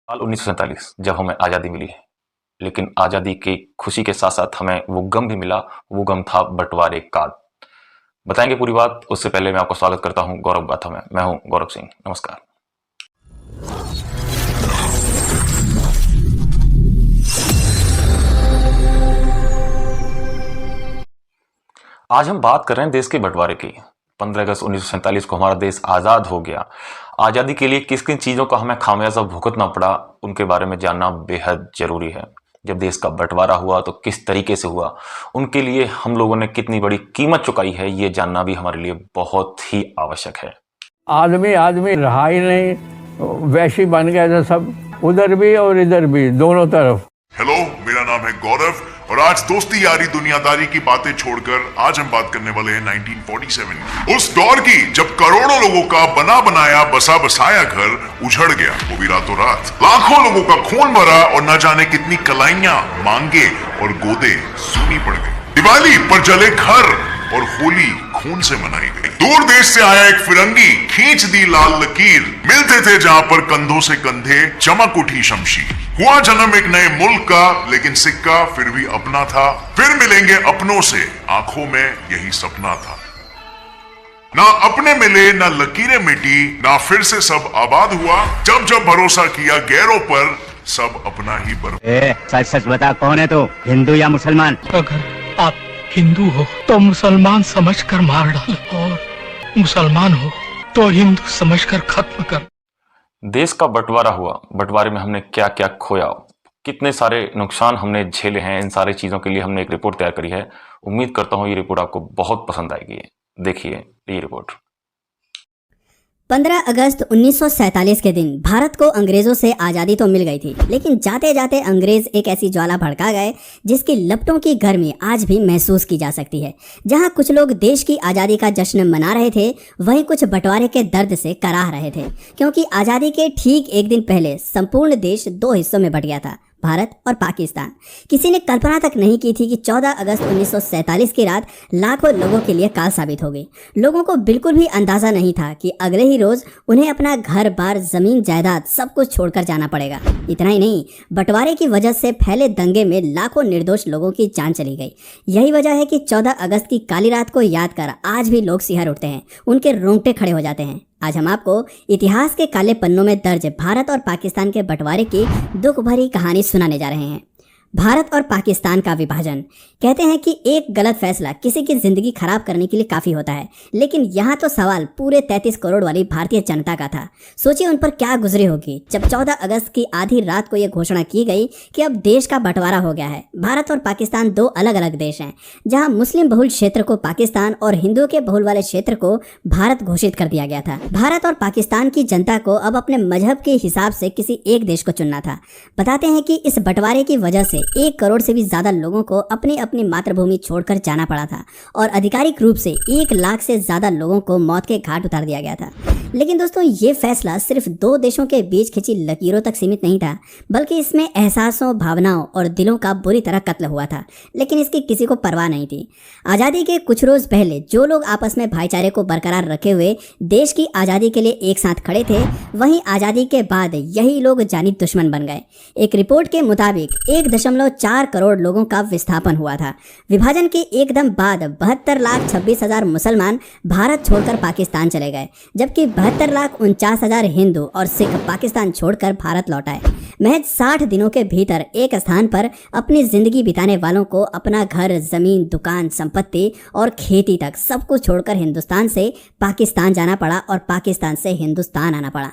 साल 1947 जब हमें आज़ादी मिली, लेकिन आज़ादी की खुशी के साथ-साथ हमें वो गम भी मिला, वो गम था बँटवारे का। बताएँगे पूरी बात, उससे पहले मैं आपका स्वागत करता हूँ गौरव गाथा में। मैं हूँ गौरव सिंह, नमस्कार। आज हम बात कर रहे हैं देश के बँटवारे की। 15 अगस्त 1947 को हमारा देश आज़ाद हो गया। आज़ादी के लिए किन-किन चीज़ों का हमें खामियाजा भुगतना पड़ा, उनके बारे में जानना बेहद ज़रूरी है। जब देश का बँटवारा हुआ तो किस तरीके से हुआ, उनके लिए हम लोगों ने कितनी बड़ी कीमत चुकाई है, ये जानना भी हमारे लिए बहुत ही आवश्यक है। आदमी आदमी रहा ही नहीं, वैसी बन गया था सब, उधर भी और इधर भी, दोनों तरफ। हेलो, मेरा नाम है गौरव और आज दोस्ती यारी दुनियादारी की बातें छोड़कर आज हम बात करने वाले हैं 1947 उस दौर की जब करोड़ों लोगों का बना बनाया बसा बसाया घर उजड़ गया, वो भी रातों रात। लाखों लोगों का खून भरा और न जाने कितनी कलाइयां, मांगे और गोदे सूनी पड़ गई। दिवाली पर जले घर और होली खून से मनाई गई। दूर देश से आया एक फिरंगी खींच दी लाल लकीर, मिलते थे जहां पर कंधों से कंधे, चमक उठी शमशीर। हुआ जन्म एक नए मुल्क का, लेकिन सिक्का फिर भी अपना था। फिर मिलेंगे अपनों से, आंखों में यही सपना था। ना अपने मिले, ना लकीरें मिटी, ना फिर से सब आबाद हुआ। जब जब भरोसा किया गैरों पर, सब अपना ही सच सच बता, कौन है तू, हिंदू या मुसलमान? अगर आप हिंदू हो तो मुसलमान समझकर मार डालो, और मुसलमान हो तो हिंदू समझकर खत्म कर। देश का बँटवारा हुआ, बँटवारे में हमने क्या क्या खोया, कितने सारे नुकसान हमने झेले हैं, इन सारी चीज़ों के लिए हमने एक रिपोर्ट तैयार करी है। उम्मीद करता हूँ ये रिपोर्ट आपको बहुत पसंद आएगी। देखिए ये रिपोर्ट। 15 अगस्त 1947 के दिन भारत को अंग्रेजों से आज़ादी तो मिल गई थी, लेकिन जाते जाते अंग्रेज एक ऐसी ज्वाला भड़का गए जिसकी लपटों की गर्मी आज भी महसूस की जा सकती है। जहां कुछ लोग देश की आज़ादी का जश्न मना रहे थे, वहीं कुछ बंटवारे के दर्द से कराह रहे थे, क्योंकि आज़ादी के ठीक एक दिन पहले संपूर्ण देश दो हिस्सों में बंट गया था, भारत और पाकिस्तान। किसी ने कल्पना तक नहीं की थी कि 14 अगस्त 1947 की रात लाखों लोगों के लिए काल साबित हो गई। लोगों को बिल्कुल भी अंदाजा नहीं था कि अगले ही रोज उन्हें अपना घर बार, जमीन जायदाद सब कुछ छोड़कर जाना पड़ेगा। इतना ही नहीं, बंटवारे की वजह से फैले दंगे में लाखों निर्दोष लोगों की जान चली गई। यही वजह है कि 14 अगस्त की काली रात को याद कर आज भी लोग सिहर उठते हैं, उनके रोंगटे खड़े हो जाते हैं। आज हम आपको इतिहास के काले पन्नों में दर्ज भारत और पाकिस्तान के बंटवारे की दुख भरी कहानी सुनाने जा रहे हैं। भारत और पाकिस्तान का विभाजन। कहते हैं कि एक गलत फैसला किसी की जिंदगी खराब करने के लिए काफ़ी होता है, लेकिन यहाँ तो सवाल पूरे 33 करोड़ वाली भारतीय जनता का था। सोचिए उन पर क्या गुजरी होगी जब 14 अगस्त की आधी रात को यह घोषणा की गई कि अब देश का बंटवारा हो गया है। भारत और पाकिस्तान दो अलग अलग देश हैं, जहाँ मुस्लिम बहुल क्षेत्र को पाकिस्तान और हिंदुओं के बहुल वाले क्षेत्र को भारत घोषित कर दिया गया था। भारत और पाकिस्तान की जनता को अब अपने मजहब के हिसाब से किसी एक देश को चुनना था। बताते हैं कि इस बंटवारे की वजह से 1 करोड़ से भी ज्यादा लोगों को अपनी अपनी मातृभूमि छोड़कर जाना पड़ा था और आधिकारिक रूप से 1 लाख से ज्यादा लोगों को मौत के घाट उतार दिया गया था। लेकिन दोस्तों, ये फैसला सिर्फ दो देशों के बीच खिंची लकीरों तक सीमित नहीं था, बल्कि इसमें एहसासों, भावनाओं और दिलों का बुरी तरह कत्ल हुआ था। लेकिन इसकी किसी को परवाह नहीं थी। आज़ादी के कुछ रोज पहले जो लोग आपस में भाईचारे को बरकरार रखे हुए देश की आज़ादी के लिए एक साथ खड़े थे, वहीं आज़ादी के बाद यही लोग जानी दुश्मन बन गए। एक रिपोर्ट के मुताबिक 1.4 करोड़ लोगों का विस्थापन हुआ था। विभाजन के एकदम बाद 72,26,000 मुसलमान भारत छोड़कर पाकिस्तान चले गए, जबकि 72,49,000 हिंदू और सिख पाकिस्तान छोड़कर भारत लौट आए। महज 60 दिनों के भीतर एक स्थान पर अपनी जिंदगी बिताने वालों को अपना घर, जमीन, दुकान, संपत्ति और खेती तक सब कुछ छोड़कर हिंदुस्तान से पाकिस्तान जाना पड़ा और पाकिस्तान से हिंदुस्तान आना पड़ा।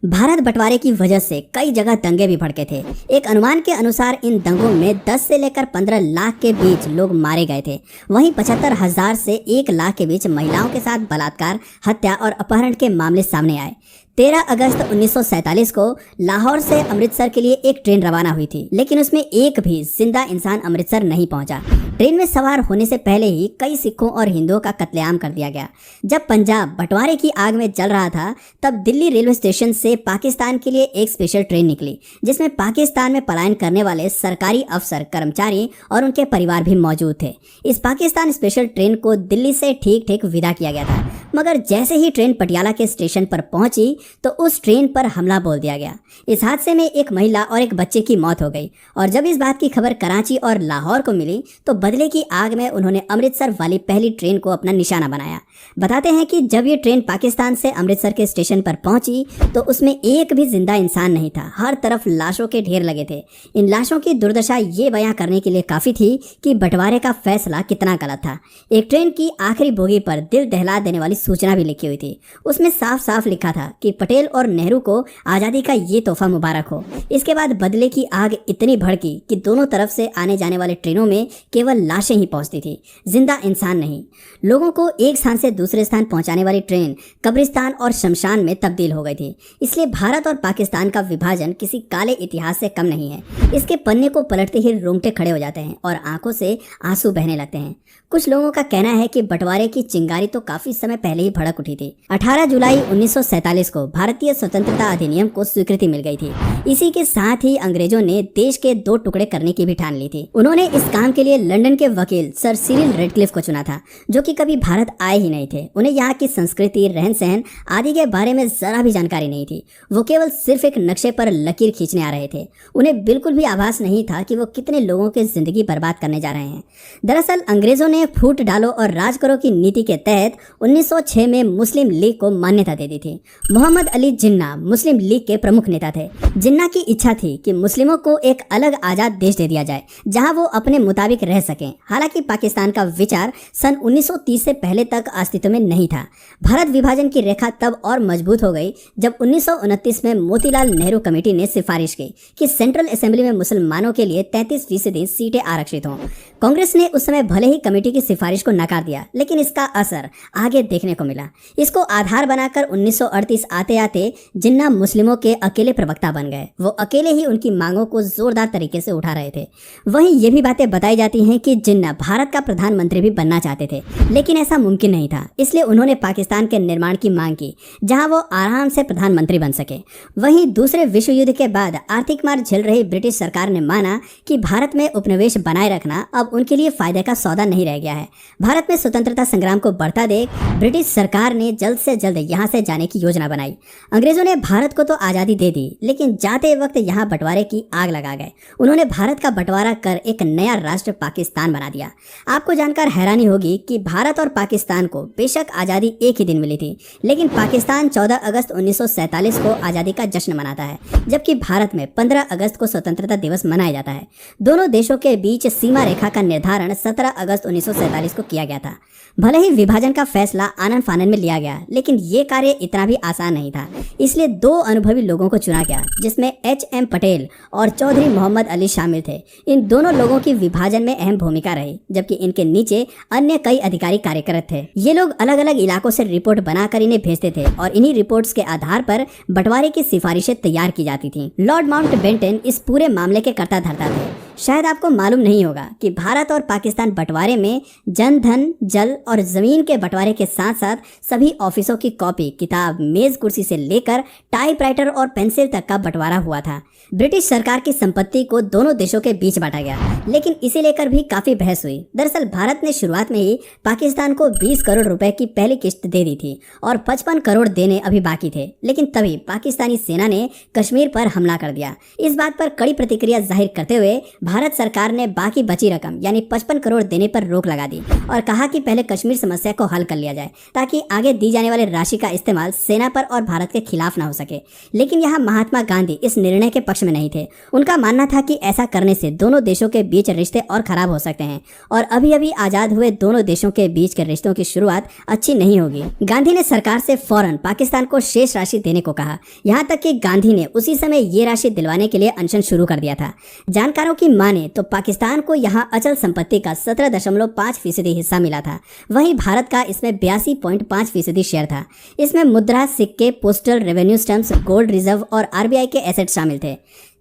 भारत बंटवारे की वजह से कई जगह दंगे भी भड़के थे। एक अनुमान के अनुसार इन दंगों में 10 से लेकर 15 लाख के बीच लोग मारे गए थे। वहीं 75,000 से 1 लाख के बीच महिलाओं के साथ बलात्कार, हत्या और अपहरण के मामले सामने आए। 13 अगस्त 1947 को लाहौर से अमृतसर के लिए एक ट्रेन रवाना हुई थी, लेकिन उसमें एक भी जिंदा इंसान अमृतसर नहीं पहुंचा। ट्रेन में सवार होने से पहले ही कई सिखों और हिंदुओं का कत्लेआम कर दिया गया। जब पंजाब बंटवारे की आग में जल रहा था, तब दिल्ली रेलवे स्टेशन से पाकिस्तान के लिए एक स्पेशल ट्रेन निकली, जिसमें पाकिस्तान में पलायन करने वाले सरकारी अफसर, कर्मचारी और उनके परिवार भी मौजूद थे। इस पाकिस्तान स्पेशल ट्रेन को दिल्ली से ठीक ठीक विदा किया गया था, मगर जैसे ही ट्रेन पटियाला के स्टेशन पर पहुंची तो उस ट्रेन पर हमला बोल दिया गया। इस हादसे में एक महिला और एक बच्चे की मौत हो गई और जब इस बात की खबर कराची और लाहौर को मिली तो बदले की आग में उन्होंने अमृतसर वाली पहली ट्रेन को अपना निशाना बनाया। बताते हैं कि जब ये ट्रेन पाकिस्तान से अमृतसर के स्टेशन पर पहुंची तो उसमें एक भी जिंदा इंसान नहीं था। हर तरफ लाशों के ढेर लगे थे। इन लाशों की दुर्दशा ये बयां करने के लिए काफ़ी थी कि बंटवारे का फैसला कितना गलत था। एक ट्रेन की आखिरी बोगी पर दिल दहला देने वाली सूचना भी लिखी हुई थी। उसमें साफ साफ लिखा था कि पटेल और नेहरू को आज़ादी का ये तोहफा मुबारक हो। इसके बाद बदले की आग इतनी भड़की कि दोनों तरफ से आने जाने वाले ट्रेनों में केवल लाशें ही पहुंचती थी, जिंदा इंसान नहीं। लोगों को एक स्थान से दूसरे स्थान पहुंचाने वाली ट्रेन कब्रिस्तान और शमशान में तब्दील हो गई थी। इसलिए भारत और पाकिस्तान का विभाजन किसी काले इतिहास से कम नहीं है। इसके पन्ने को पलटते ही रोंगटे खड़े हो जाते हैं और आंखों से आंसू बहने लगते हैं। कुछ लोगों का कहना है कि बंटवारे की चिंगारी तो काफी समय पहले ही भड़क उठी थी। 18 जुलाई 1947 को भारतीय स्वतंत्रता अधिनियम को स्वीकृति मिल गई थी। इसी के साथ ही अंग्रेजों ने देश के 2 टुकड़े करने की भी ठान ली थी। उन्होंने इस काम के लिए लंदन के वकील सर सिरिल रेडक्लिफ को चुना था, जो कि कभी भारत आए ही नहीं थे। उन्हें यहाँ की संस्कृति, रहन सहन आदि के बारे में जरा भी जानकारी नहीं थी। वो केवल सिर्फ एक नक्शे पर लकीर खींचने आ रहे थे। उन्हें बिल्कुल भी आभास नहीं था कि वो कितने लोगों की जिंदगी बर्बाद करने जा रहे हैं। दरअसल अंग्रेजों ने फूट डालो और राज करो की नीति के तहत 1906 में मुस्लिम लीग को मान्यता दे दी थी। मोहम्मद अली जिन्ना मुस्लिम लीग के प्रमुख नेता थे। जिन्ना की इच्छा थी कि मुस्लिमों को एक अलग आजाद देश दे दिया जाए जहां वो अपने मुताबिक रह सकें। हालांकि पाकिस्तान का विचार सन 1930 से पहले तक अस्तित्व में नहीं था। भारत विभाजन की रेखा तब और मजबूत हो गई जब 1929 में मोतीलाल नेहरू कमेटी ने सिफारिश की कि सेंट्रल असेंबली में मुसलमानों के लिए 33% सीटें आरक्षित हों। कांग्रेस ने उस समय भले ही कमेटी की सिफारिश को नकार दिया, लेकिन इसका असर आगे देखने को मिला। इसको आधार बनाकर 1938 आते आते जिन्ना मुस्लिमों के अकेले प्रवक्ता बन गए। वो अकेले ही उनकी मांगों को जोरदार तरीके से उठा रहे थे। वहीं ये भी बातें बताई जाती हैं कि जिन्ना भारत का प्रधानमंत्री भी बनना चाहते थे, लेकिन ऐसा मुमकिन नहीं था। इसलिए उन्होंने पाकिस्तान के निर्माण की मांग की जहां वो आराम से प्रधानमंत्री बन सके। वहीं दूसरे विश्व युद्ध के बाद आर्थिक मार झेल रही ब्रिटिश सरकार ने माना कि भारत में उपनिवेश बनाए रखना अब उनके लिए फायदे का सौदा नहीं रह गया है। भारत में स्वतंत्रता संग्राम को बढ़ता देख ब्रिटिश सरकार ने जल्द से जल्द यहाँ से जाने की योजना बनाई। अंग्रेजों ने भारत को तो आज़ादी दे दी, लेकिन जाते वक्त यहाँ बंटवारे की आग लगा गए। उन्होंने भारत का बंटवारा कर एक नया राष्ट्र पाकिस्तान बना दिया। आपको जानकर हैरानी होगी कि भारत और पाकिस्तान को बेशक आज़ादी एक ही दिन मिली थी, लेकिन पाकिस्तान 14 अगस्त 1947 को आज़ादी का जश्न मनाता है, जबकि भारत में 15 अगस्त को स्वतंत्रता दिवस मनाया जाता है। दोनों देशों के बीच सीमा रेखा का निर्धारण 17 अगस्त 1947 को किया गया था। भले ही विभाजन का फैसला आनन फानन में लिया गया, लेकिन ये कार्य इतना भी आसान नहीं था। इसलिए 2 अनुभवी लोगों को चुना गया, जिसमें H.M. पटेल और चौधरी मोहम्मद अली शामिल थे। इन दोनों लोगों की विभाजन में अहम भूमिका रही, जबकि इनके नीचे अन्य कई अधिकारी कार्यरत थे। ये लोग अलग अलग इलाकों से रिपोर्ट बनाकर इन्हें भेजते थे और इन्हीं रिपोर्ट्स के आधार पर बंटवारे की सिफारिशें तैयार की जाती थीं। लॉर्ड माउंटबेटन इस पूरे मामले के कर्ता धर्ता थे। शायद आपको मालूम नहीं होगा कि भारत और पाकिस्तान बंटवारे में जन धन, जल और जमीन के बंटवारे के साथ साथ सभी ऑफिसों की कॉपी, किताब, मेज कुर्सी से लेकर टाइपराइटर और पेंसिल तक का बंटवारा हुआ था। ब्रिटिश सरकार की संपत्ति को दोनों देशों के बीच बांटा गया, लेकिन इसे लेकर भी काफी बहस हुई। दरअसल भारत ने शुरुआत में ही पाकिस्तान को 20 करोड़ रुपए की पहली किस्त दे दी थी और 55 करोड़ देने अभी बाकी थे, लेकिन तभी पाकिस्तानी सेना ने कश्मीर पर हमला कर दिया। इस बात पर कड़ी प्रतिक्रिया जाहिर करते हुए भारत सरकार ने बाकी बची रकम यानी 55 करोड़ देने पर रोक लगा दी और कहा कि पहले कश्मीर समस्या को हल कर लिया जाए, ताकि आगे दी जाने वाली राशि का इस्तेमाल सेना पर और भारत के खिलाफ ना हो सके। लेकिन यहाँ महात्मा गांधी इस निर्णय के पक्ष में नहीं थे। उनका मानना था कि ऐसा करने से दोनों देशों के बीच रिश्ते और खराब हो सकते हैं और अभी अभी आजाद हुए दोनों देशों के बीच के रिश्तों की शुरुआत अच्छी नहीं होगी। गांधी ने सरकार से फौरन पाकिस्तान को शेष राशि देने को कहा। यहाँ तक कि गांधी ने उसी समय ये राशि दिलवाने के लिए अनशन शुरू कर दिया था। जानकारों की माने तो पाकिस्तान को यहाँ अचल संपत्ति का 17.5% हिस्सा मिला था। वहीं भारत का इसमें 82.5% शेयर था। इसमें मुद्रा, सिक्के, postal revenue stamps, gold reserve और RBI के एसेट शामिल थे।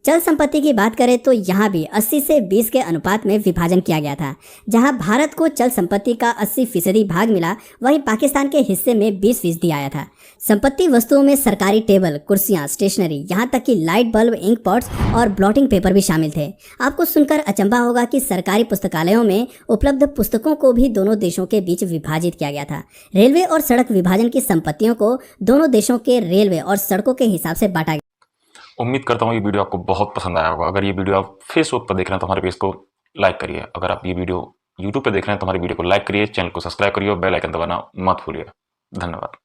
चल संपत्ति की बात करें तो यहाँ भी 80 से 20 के अनुपात में विभाजन किया गया था। जहाँ भारत को चल संपत्ति का 80% भाग मिला, वहीं पाकिस्तान के हिस्से में 20% आया था। संपत्ति वस्तुओं में सरकारी टेबल, कुर्सियाँ, स्टेशनरी, यहाँ तक कि लाइट बल्ब, इंक पॉट्स और ब्लॉटिंग पेपर भी शामिल थे। आपको सुनकर अचंभा होगा कि सरकारी पुस्तकालयों में उपलब्ध पुस्तकों को भी दोनों देशों के बीच विभाजित किया गया था। रेलवे और सड़क विभाजन की संपत्तियों को दोनों देशों के रेलवे और सड़कों के हिसाब से बांटा गया। उम्मीद करता हूँ ये वीडियो आपको बहुत पसंद आया होगा। अगर ये वीडियो आप फेसबुक पर देख रहे हैं तो हमारे पेज को लाइक करिए। अगर आप ये वीडियो यूट्यूब पर देख रहे हैं तो हमारे वीडियो को लाइक करिए, चैनल को सब्सक्राइब करिए और बेल आइकन दबाना मत भूलिए। धन्यवाद।